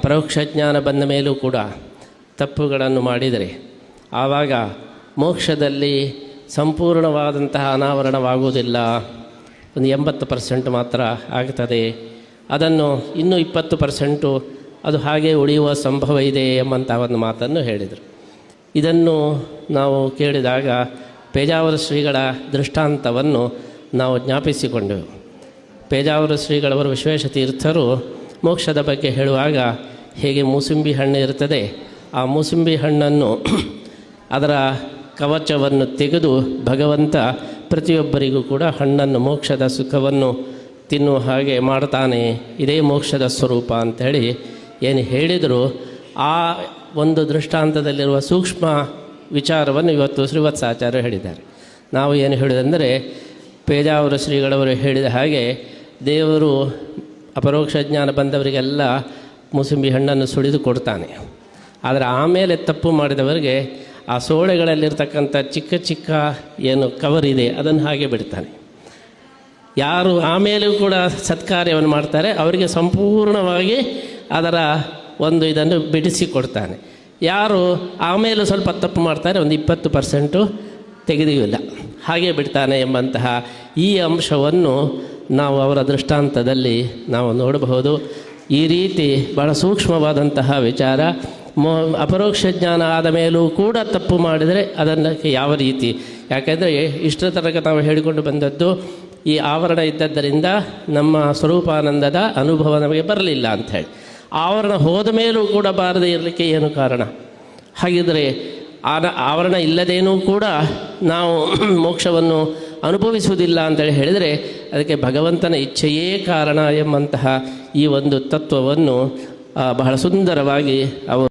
ಪರೋಕ್ಷ ಜ್ಞಾನ ಬಂದ ಮೇಲೂ ಕೂಡ ತಪ್ಪುಗಳನ್ನು ಮಾಡಿದರೆ ಆವಾಗ ಮೋಕ್ಷದಲ್ಲಿ ಸಂಪೂರ್ಣವಾದಂತಹ ಅನಾವರಣವಾಗುವುದಿಲ್ಲ, ಒಂದು 80% ಮಾತ್ರ ಆಗ್ತದೆ. ಅದನ್ನು ಇನ್ನೂ 20% ಅದು ಹಾಗೆ ಉಳಿಯುವ ಸಂಭವ ಇದೆ ಎಂಬಂಥ ಒಂದು ಮಾತನ್ನು ಹೇಳಿದರು. ಇದನ್ನು ನಾವು ಕೇಳಿದಾಗ ಪೇಜಾವರ ಶ್ರೀಗಳ ದೃಷ್ಟಾಂತವನ್ನು ನಾವು ಜ್ಞಾಪಿಸಿಕೊಂಡೆವು. ಪೇಜಾವರ ಶ್ರೀಗಳವರು ವಿಶ್ವೇಶತೀರ್ಥರು ಮೋಕ್ಷದ ಬಗ್ಗೆ ಹೇಳುವಾಗ ಹೇಗೆ ಮೂಸಂಬಿ ಹಣ್ಣು ಇರ್ತದೆ, ಆ ಮೂಸಂಬಿ ಹಣ್ಣನ್ನು ಅದರ ಕವಚವನ್ನು ತೆಗೆದು ಭಗವಂತ ಪ್ರತಿಯೊಬ್ಬರಿಗೂ ಕೂಡ ಹಣ್ಣನ್ನು ಮೋಕ್ಷದ ಸುಖವನ್ನು ತಿನ್ನುವ ಹಾಗೆ ಮಾಡ್ತಾನೆ, ಇದೇ ಮೋಕ್ಷದ ಸ್ವರೂಪ ಅಂಥೇಳಿ ಏನು ಹೇಳಿದರು. ಆ ಒಂದು ದೃಷ್ಟಾಂತದಲ್ಲಿರುವ ಸೂಕ್ಷ್ಮ ವಿಚಾರವನ್ನು ಇವತ್ತು ಶ್ರೀವತ್ಸಾಚಾರ್ಯರು ಹೇಳಿದ್ದಾರೆ. ನಾವು ಏನು ಹೇಳಿದಂದರೆ ಪೇಜಾವರ ಶ್ರೀಗಳವರು ಹೇಳಿದ ಹಾಗೆ ದೇವರು ಅಪರೋಕ್ಷ ಜ್ಞಾನ ಬಂದವರಿಗೆಲ್ಲ ಮೂಸಂಬಿ ಹಣ್ಣನ್ನು ಸುಳಿದು ಕೊಡ್ತಾನೆ. ಆದರೆ ಆಮೇಲೆ ತಪ್ಪು ಮಾಡಿದವರಿಗೆ ಆ ಸೋಳೆಗಳಲ್ಲಿರ್ತಕ್ಕಂಥ ಚಿಕ್ಕ ಚಿಕ್ಕ ಏನು ಕವರ್ ಇದೆ ಅದನ್ನು ಹಾಗೆ ಬಿಡ್ತಾನೆ. ಯಾರು ಆಮೇಲೂ ಕೂಡ ಸತ್ಕಾರ್ಯವನ್ನು ಮಾಡ್ತಾರೆ ಅವರಿಗೆ ಸಂಪೂರ್ಣವಾಗಿ ಅದರ ಒಂದು ಇದನ್ನು ಬಿಡಿಸಿ ಕೊಡ್ತಾನೆ. ಯಾರು ಆಮೇಲೂ ಸ್ವಲ್ಪ ತಪ್ಪು ಮಾಡ್ತಾರೆ ಒಂದು 20% ತೆಗೆದಿಲ್ಲ, ಹಾಗೆ ಬಿಡ್ತಾನೆ ಎಂಬಂತಹ ಈ ಅಂಶವನ್ನು ನಾವು ಅವರ ದೃಷ್ಟಾಂತದಲ್ಲಿ ನಾವು ನೋಡಬಹುದು. ಈ ರೀತಿ ಬಹಳ ಸೂಕ್ಷ್ಮವಾದಂತಹ ವಿಚಾರ. ಅಪರೋಕ್ಷ ಜ್ಞಾನ ಆದ ಮೇಲೂ ಕೂಡ ತಪ್ಪು ಮಾಡಿದರೆ ಅದಕ್ಕೆ ಯಾವ ರೀತಿ, ಯಾಕೆಂದರೆ ಇಷ್ಟರ ತನಕ ನಾವು ಹೇಳಿಕೊಂಡು ಬಂದದ್ದು ಈ ಆವರಣ ಇದ್ದದ್ದರಿಂದ ನಮ್ಮ ಸ್ವರೂಪಾನಂದದ ಅನುಭವ ನಮಗೆ ಬರಲಿಲ್ಲ ಅಂಥೇಳಿ. ಆವರಣ ಹೋದ ಮೇಲೂ ಕೂಡ ಬಾರದೇ ಇರಲಿಕ್ಕೆ ಏನು ಕಾರಣ? ಹಾಗಿದ್ದರೆ ಆವರಣ ಇಲ್ಲದೇನೂ ಕೂಡ ನಾವು ಮೋಕ್ಷವನ್ನು ಅನುಭವಿಸುವುದಿಲ್ಲ ಅಂತೇಳಿ ಹೇಳಿದರೆ ಅದಕ್ಕೆ ಭಗವಂತನ ಇಚ್ಛೆಯೇ ಕಾರಣ ಎಂಬಂತಹ ಈ ಒಂದು ತತ್ವವನ್ನು ಬಹಳ ಸುಂದರವಾಗಿ ಅವರು